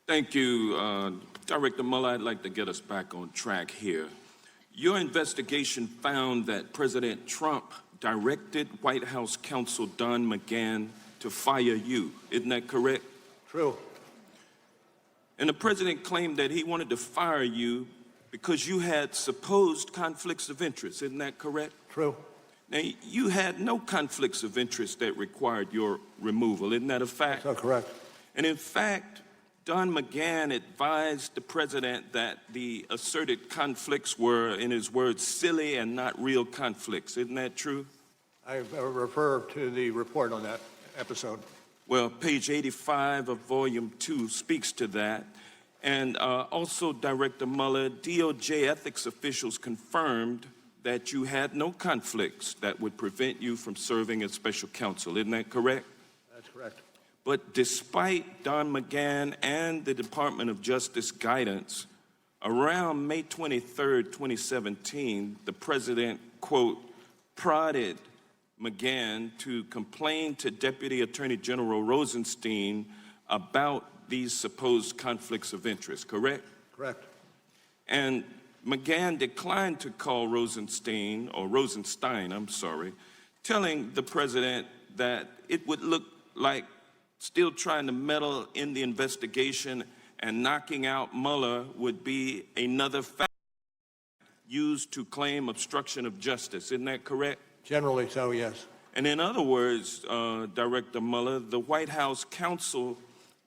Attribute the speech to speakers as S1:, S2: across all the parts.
S1: Thank you, Director Mueller. I'd like to get us back on track here. Your investigation found that President Trump directed White House counsel Don McGahn to fire you. Isn't that correct?
S2: True.
S1: And the president claimed that he wanted to fire you because you had supposed conflicts of interest. Isn't that correct?
S2: True.
S1: Now, you had no conflicts of interest that required your removal. Isn't that a fact?
S2: That's correct.
S1: And in fact, Don McGahn advised the president that the asserted conflicts were, in his words, silly and not real conflicts. Isn't that true?
S2: I refer to the report on that episode.
S1: Well, page 85 of Volume 2 speaks to that. And also, Director Mueller, DOJ ethics officials confirmed that you had no conflicts that would prevent you from serving as special counsel. Isn't that correct?
S2: That's correct.
S1: But despite Don McGahn and the Department of Justice guidance, around May 23rd, 2017, the president, quote, prodded McGahn to complain to Deputy Attorney General Rosenstein about these supposed conflicts of interest, correct?
S2: Correct.
S1: And McGahn declined to call Rosenstein, telling the president that it would look like still trying to meddle in the investigation and knocking out Mueller would be another fact used to claim obstruction of justice. Isn't that correct?
S2: Generally so, yes.
S1: And in other words, Director Mueller, the White House counsel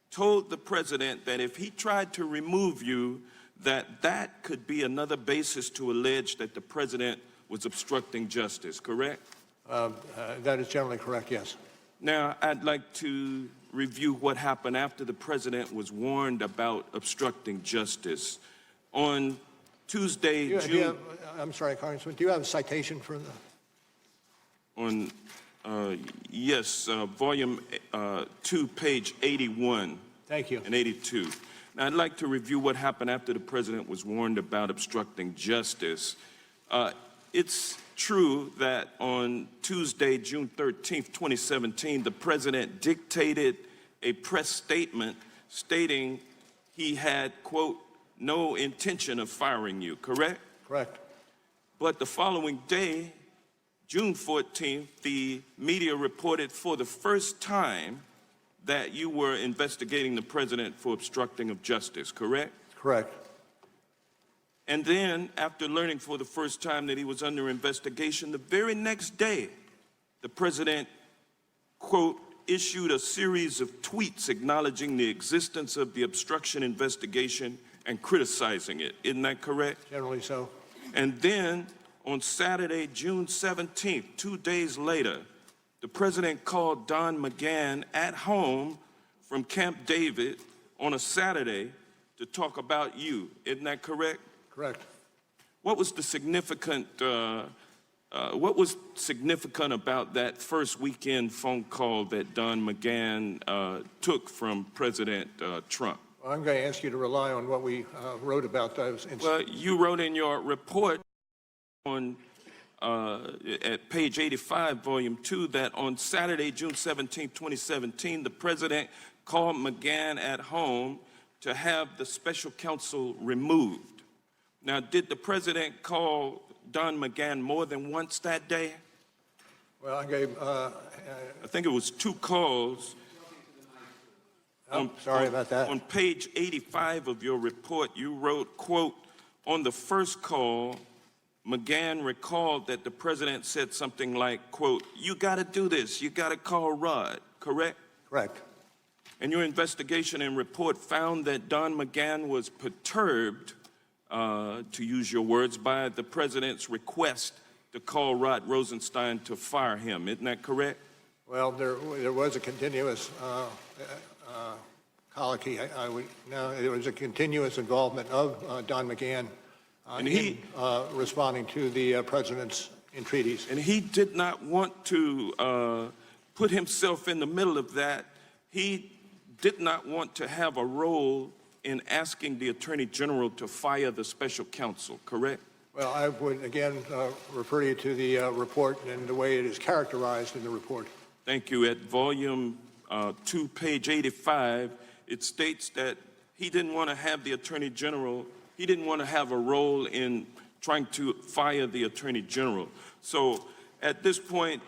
S1: told the president that if he tried to remove you, that could be another basis to allege that the president was obstructing justice, correct?
S2: That is generally correct, yes.
S1: Now, I'd like to review what happened after the president was warned about obstructing justice. On Tuesday,
S2: I'm sorry, Congressman, do you have a citation for the?
S1: Yes, Volume 2, page 81.
S2: Thank you.
S1: And 82. Now, I'd like to review what happened after the president was warned about obstructing justice. It's true that on Tuesday, June 13th, 2017, the president dictated a press statement stating he had, quote, no intention of firing you, correct?
S2: Correct.
S1: But the following day, June 14th, the media reported for the first time that you were investigating the president for obstructing of justice, correct?
S2: Correct.
S1: And then, after learning for the first time that he was under investigation, the very next day, the president, quote, issued a series of tweets acknowledging the existence of the obstruction investigation and criticizing it. Isn't that correct?
S2: Generally so.
S1: And then, on Saturday, June 17th, 2 days later, the president called Don McGahn at home from Camp David on a Saturday to talk about you. Isn't that correct?
S2: Correct.
S1: What was significant about that first weekend phone call that Don McGahn took from President Trump?
S2: Well, I'm going to ask you to rely on what we wrote about those incidents.
S1: Well, you wrote in your report on at page 85, volume 2, that on Saturday, June 17, 2017, the president called McGahn at home to have the special counsel removed. Now, did the president call Don McGahn more than once that day?
S2: Well, I gave...
S1: I think it was 2 calls.
S2: Sorry about that.
S1: On page 85 of your report, you wrote, quote, on the first call, McGahn recalled that the president said something like, quote, you got to do this, you got to call Rod, correct?
S2: Correct.
S1: And your investigation and report found that Don McGahn was perturbed, to use your words, by the president's request to call Rod Rosenstein to fire him. Isn't that correct?
S2: Well, there was a continuous colloquy. There was a continuous involvement of Don McGahn in responding to the president's entreaties.
S1: And he did not want to put himself in the middle of that. He did not want to have a role in asking the Attorney General to fire the special counsel, correct?
S2: Well, I would, again, refer you to the report and the way it is characterized in the report.
S1: Thank you. At volume 2, page 85, it states that he didn't want to have the Attorney General, he didn't want to have a role in trying to fire the Attorney General. So at this point,